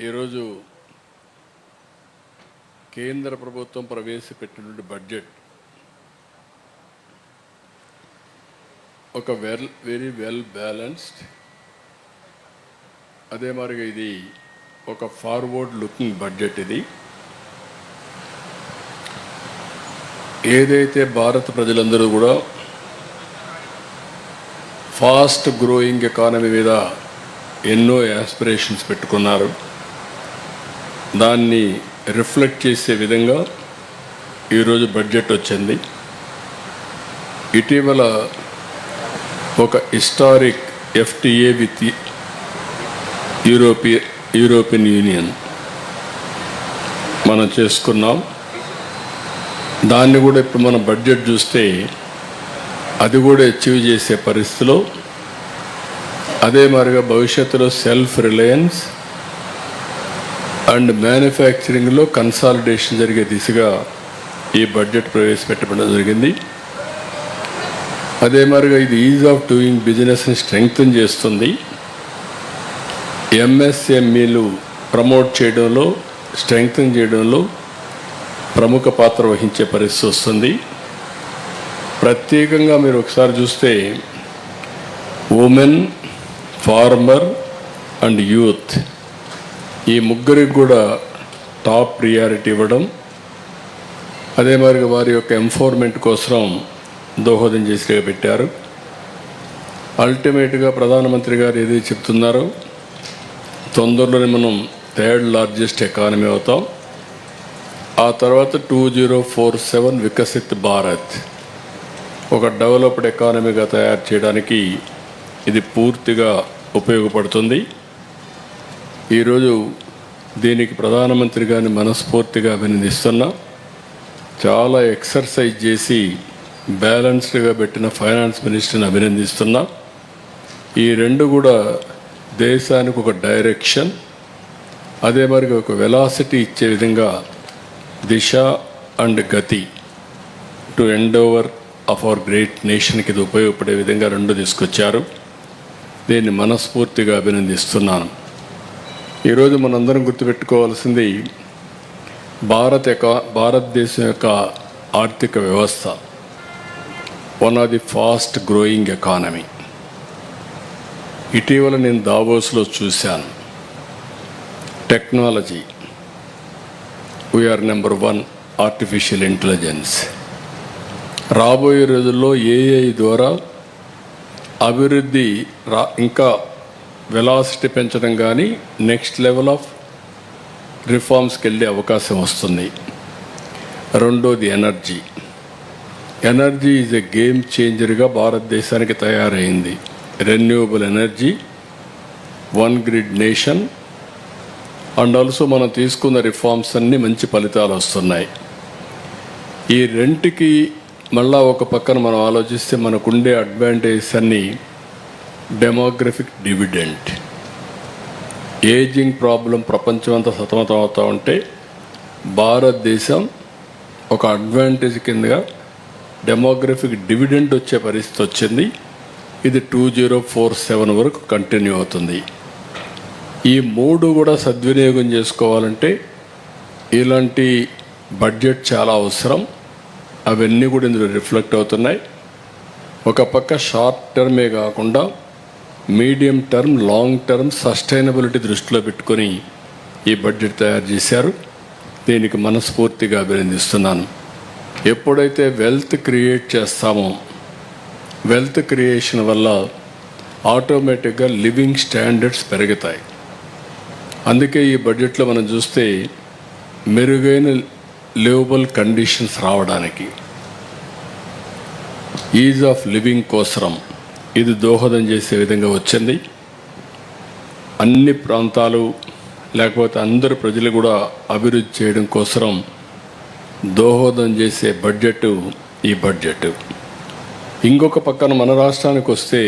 ఈరోజు కేంద్ర ప్రభుత్వం ప్రవేశపెట్టినటువంటి బడ్జెట్ ఒక వెరీ వెల్ బ్యాలెన్స్డ్, అదే మరిగా ఇది ఒక ఫార్వర్డ్ లుకింగ్ బడ్జెట్. ఇది ఏదైతే భారత ప్రజలందరూ కూడా ఫాస్ట్ గ్రోయింగ్ ఎకానమీ మీద ఎన్నో యాస్పిరేషన్స్ పెట్టుకున్నారు, దాన్ని రిఫ్లెక్ట్ చేసే విధంగా ఈరోజు బడ్జెట్ వచ్చింది. ఇటీవల ఒక historic FTA with European union మనం చేసుకున్నాం. దాన్ని కూడా ఇప్పుడు మన బడ్జెట్ చూస్తే అది కూడా అచీవ్ చేసే పరిస్థితిలో, అదే మాదిరిగా భవిష్యత్తులో సెల్ఫ్ రిలయన్స్ అండ్ మ్యానుఫ్యాక్చరింగ్లో కన్సాలిడేషన్ జరిగే దిశగా ఈ బడ్జెట్ ప్రవేశపెట్టడం జరిగింది. అదే మాదిరిగా ఇది ఈజ్ ఆఫ్ డూయింగ్ బిజినెస్ని స్ట్రెంగ్తన్ చేస్తుంది. MSMEలు ప్రమోట్ చేయడంలో, స్ట్రెంగ్తన్ చేయడంలో ప్రముఖ పాత్ర వహించే పరిస్థితి వస్తుంది. ప్రత్యేకంగా మీరు ఒకసారి చూస్తే ఉమెన్, ఫార్మర్ అండ్ యూత్, ఈ ముగ్గురికి కూడా టాప్ ప్రియారిటీ ఇవ్వడం, అదే మాదిరిగా వారి యొక్క ఎంపవర్మెంట్ కోసం దోహదం చేసి పెట్టారు. అల్టిమేట్గా ప్రధానమంత్రి గారు ఏదైతే చెప్తున్నారో, తొందరలోనే మనం 3rd లార్జెస్ట్ ఎకానమీ అవుతాం. ఆ తర్వాత 2047 వికసిత్ భారత్, ఒక డెవలప్డ్ ఎకానమీగా తయారు చేయడానికి ఇది పూర్తిగా ఉపయోగపడుతుంది. ఈరోజు దీనికి ప్రధానమంత్రి గారిని మనస్ఫూర్తిగా అభినందిస్తున్నా. చాలా ఎక్సర్సైజ్ చేసి బ్యాలెన్స్డ్గా పెట్టిన ఫైనాన్స్ మినిస్టర్ని అభినందిస్తున్నా. ఈ రెండు కూడా దేశానికి ఒక డైరెక్షన్, అదే మరి ఒక వెలాసిటీ ఇచ్చే విధంగా దిశ అండ్ గతి to endeavour of our great నేషన్కి ఇది ఉపయోగపడే విధంగా రెండు తీసుకొచ్చారు. దీన్ని మనస్ఫూర్తిగా అభినందిస్తున్నాను. ఈరోజు మనందరం గుర్తుపెట్టుకోవాల్సింది, భారతదేశం యొక్క ఆర్థిక వ్యవస్థ one of the fast growing economy. ఇటీవల నేను దావోస్లో చూశాను, technology we are number 1, artificial intelligence. రాబోయే రోజుల్లో AI ద్వారా అభివృద్ధి ఇంకా వెలాసిటీ పెంచడం కానీ నెక్స్ట్ లెవెల్ ఆఫ్ రిఫార్మ్స్కి వెళ్ళే అవకాశం వస్తుంది. రెండోది ఎనర్జీ ఈజ్ ఎ గేమ్ చేంజర్గా భారతదేశానికి తయారైంది. Renewable energy, one grid nation and also మనం తీసుకున్న రిఫార్మ్స్ అన్నీ మంచి ఫలితాలు వస్తున్నాయి. ఈ రెంటికి మళ్ళా ఒక పక్కన మనం ఆలోచిస్తే మనకుండే అడ్వాంటేజెస్ అన్నీ డెమోగ్రఫిక్ డివిడెంట్. ఏజింగ్ ప్రాబ్లం ప్రపంచం అంతా సతమతం అవుతూ ఉంటే భారతదేశం ఒక అడ్వాంటేజ్ కిందగా డెమోగ్రఫిక్ డివిడెంట్ వచ్చే పరిస్థితి వచ్చింది. ఇది 2047 వరకు కంటిన్యూ అవుతుంది. ఈ మూడు కూడా సద్వినియోగం చేసుకోవాలంటే ఇలాంటి బడ్జెట్ చాలా అవసరం. అవన్నీ కూడా ఇందులో రిఫ్లెక్ట్ అవుతున్నాయి. ఒక పక్క షార్ట్ టర్మే కాకుండా medium term, long term sustainability దృష్టిలో పెట్టుకొని ఈ బడ్జెట్ తయారు చేశారు. దీనికి మనస్ఫూర్తిగా అభినందిస్తున్నాను. ఎప్పుడైతే వెల్త్ క్రియేట్ చేస్తామో, వెల్త్ క్రియేషన్ వల్ల ఆటోమేటిక్గా లివింగ్ స్టాండర్డ్స్ పెరుగుతాయి. అందుకే ఈ బడ్జెట్లో మనం చూస్తే మెరుగైన లివబుల్ కండిషన్స్ రావడానికి, ఈజ్ ఆఫ్ లివింగ్ కోసం ఇది దోహదం చేసే విధంగా వచ్చింది. అన్ని ప్రాంతాలు లేకపోతే అందరు ప్రజలు కూడా అభివృద్ధి చేయడం కోసం దోహదం చేసే బడ్జెట్ ఈ బడ్జెట్. ఇంకొక పక్కన మన రాష్ట్రానికి వస్తే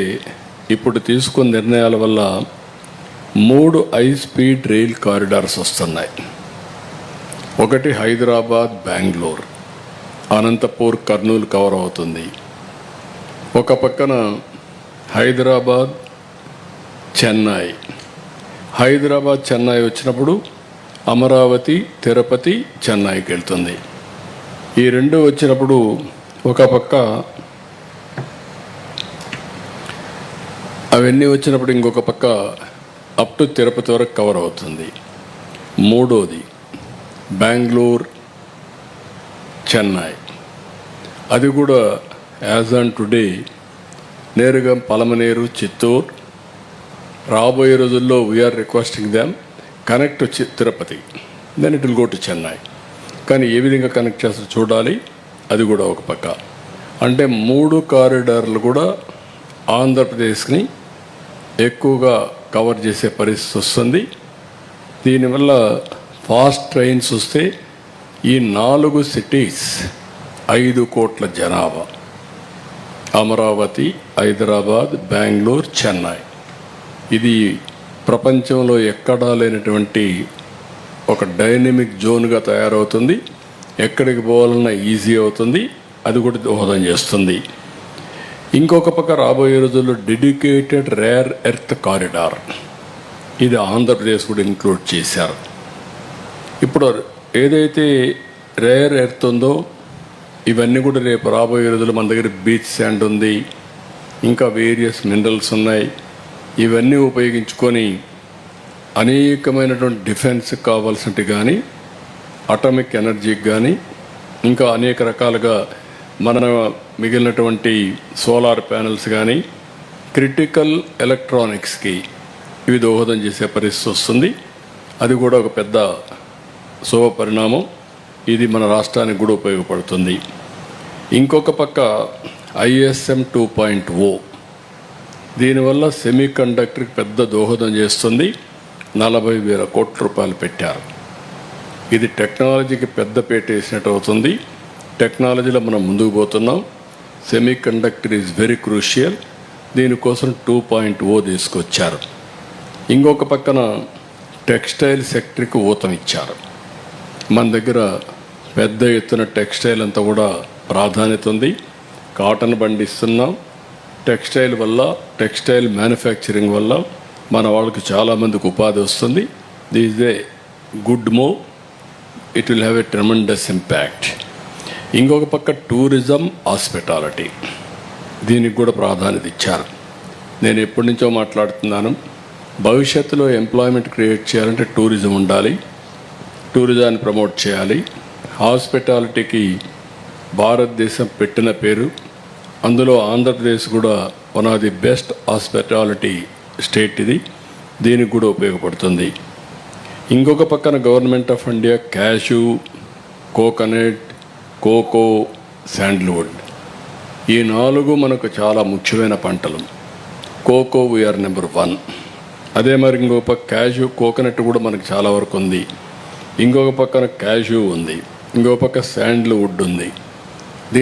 ఇప్పుడు తీసుకున్న నిర్ణయాల వల్ల 3 హై-స్పీడ్ రైల్ కారిడార్స్ వస్తున్నాయి. ఒకటి హైదరాబాద్, బెంగళూరు, అనంతపూర్, కర్నూలు కవర్ అవుతుంది. ఒక పక్కన హైదరాబాద్, చెన్నై, హైదరాబాద్ చెన్నై వచ్చినప్పుడు అమరావతి తిరుపతి చెన్నైకి వెళ్తుంది. ఈ రెండు వచ్చినప్పుడు ఒక పక్క అవన్నీ వచ్చినప్పుడు ఇంకొక పక్క అప్ టు తిరుపతి వరకు కవర్ అవుతుంది. మూడోది బెంగళూరు చెన్నై, అది కూడా యాజ్ ఆన్ టుడే నేరుగా పలమనేరు చిత్తూరు. రాబోయే రోజుల్లో వీఆర్ రిక్వెస్టింగ్ దెమ్ కనెక్ట్ వచ్చి Tirupati, then it will go to Chennai. కానీ ఏ విధంగా కనెక్ట్ చేస్తారో చూడాలి. అది కూడా ఒక పక్క అంటే 3 కారిడార్లు కూడా ఆంధ్రప్రదేశ్ని ఎక్కువగా కవర్ చేసే పరిస్థితి వస్తుంది. దీనివల్ల ఫాస్ట్ ట్రైన్స్ వస్తే ఈ 4 సిటీస్ 5 కోట్ల జనాభా, అమరావతి, హైదరాబాద్, బెంగళూరు, చెన్నై, ఇది ప్రపంచంలో ఎక్కడా లేనటువంటి ఒక డైనమిక్ జోన్గా తయారవుతుంది. ఎక్కడికి పోవాలన్నా ఈజీ అవుతుంది. అది కూడా దోహదం చేస్తుంది. ఇంకొక పక్క రాబోయే రోజుల్లో డెడికేటెడ్ రేర్ ఎర్త్ కారిడార్, ఇది ఆంధ్రప్రదేశ్ కూడా ఇంక్లూడ్ చేశారు. ఇప్పుడు ఏదైతే రేర్ ఎర్త్ ఉందో ఇవన్నీ కూడా రేపు రాబోయే రోజుల్లో మన దగ్గర బీచ్ శాండ్ ఉంది, ఇంకా వేరియస్ మినరల్స్ ఉన్నాయి. ఇవన్నీ ఉపయోగించుకొని అనేకమైనటువంటి డిఫెన్స్కి కావాల్సినట్టు కానీ, అటామిక్ ఎనర్జీకి కానీ, ఇంకా అనేక రకాలుగా మన మిగిలినటువంటి సోలార్ ప్యానెల్స్ కానీ, క్రిటికల్ ఎలక్ట్రానిక్స్కి ఇవి దోహదం చేసే పరిస్థితి వస్తుంది. అది కూడా ఒక పెద్ద శుభ పరిణామం. ఇది మన రాష్ట్రానికి కూడా ఉపయోగపడుతుంది. ఇంకొక పక్క ISM 2.0, దీనివల్ల సెమీ కండక్టర్కి పెద్ద దోహదం చేస్తుంది. 40,000 కోట్ల రూపాయలు పెట్టారు. ఇది టెక్నాలజీకి పెద్ద పీట వేసినట్టు అవుతుంది. టెక్నాలజీలో మనం ముందుకు పోతున్నాం. Semi conductor is very crucial. దీనికోసం 2.0 తీసుకొచ్చారు. ఇంకొక పక్కన టెక్స్టైల్ సెక్టర్కి ఊతం ఇచ్చారు. మన దగ్గర పెద్ద ఎత్తున టెక్స్టైల్ అంతా కూడా ప్రాధాన్యత ఉంది. కాటన్ పండిస్తున్నాం. టెక్స్టైల్ వల్ల, టెక్స్టైల్ మ్యానుఫ్యాక్చరింగ్ వల్ల మన వాళ్ళకి చాలామందికి ఉపాధి వస్తుంది. This a good move. It will have a tremendous impact. ఇంకొక పక్క టూరిజం, హాస్పిటాలిటీ, దీనికి కూడా ప్రాధాన్యత ఇచ్చారు. నేను ఎప్పటి నుంచో మాట్లాడుతున్నాను, భవిష్యత్తులో ఎంప్లాయ్మెంట్ క్రియేట్ చేయాలంటే టూరిజం ఉండాలి, టూరిజాన్ని ప్రమోట్ చేయాలి. హాస్పిటాలిటీకి భారతదేశం పెట్టిన పేరు, అందులో ఆంధ్రప్రదేశ్ కూడా one of the best hospitality state ఇది. దీనికి కూడా ఉపయోగపడుతుంది. ఇంకొక పక్కన government of India cash, coconut, cocoa, sandalwood, ఈ 4 మనకు చాలా ముఖ్యమైన పంటలు. Cocoa we are number 1. అదే మరి ఇంకొక పక్క క్యాషు, కోకోనట్ కూడా మనకు చాలా వరకు ఉంది. ఇంకొక పక్కన క్యాషు ఉంది, ఇంకొక పక్క శాండల్వుడ్ ఉంది.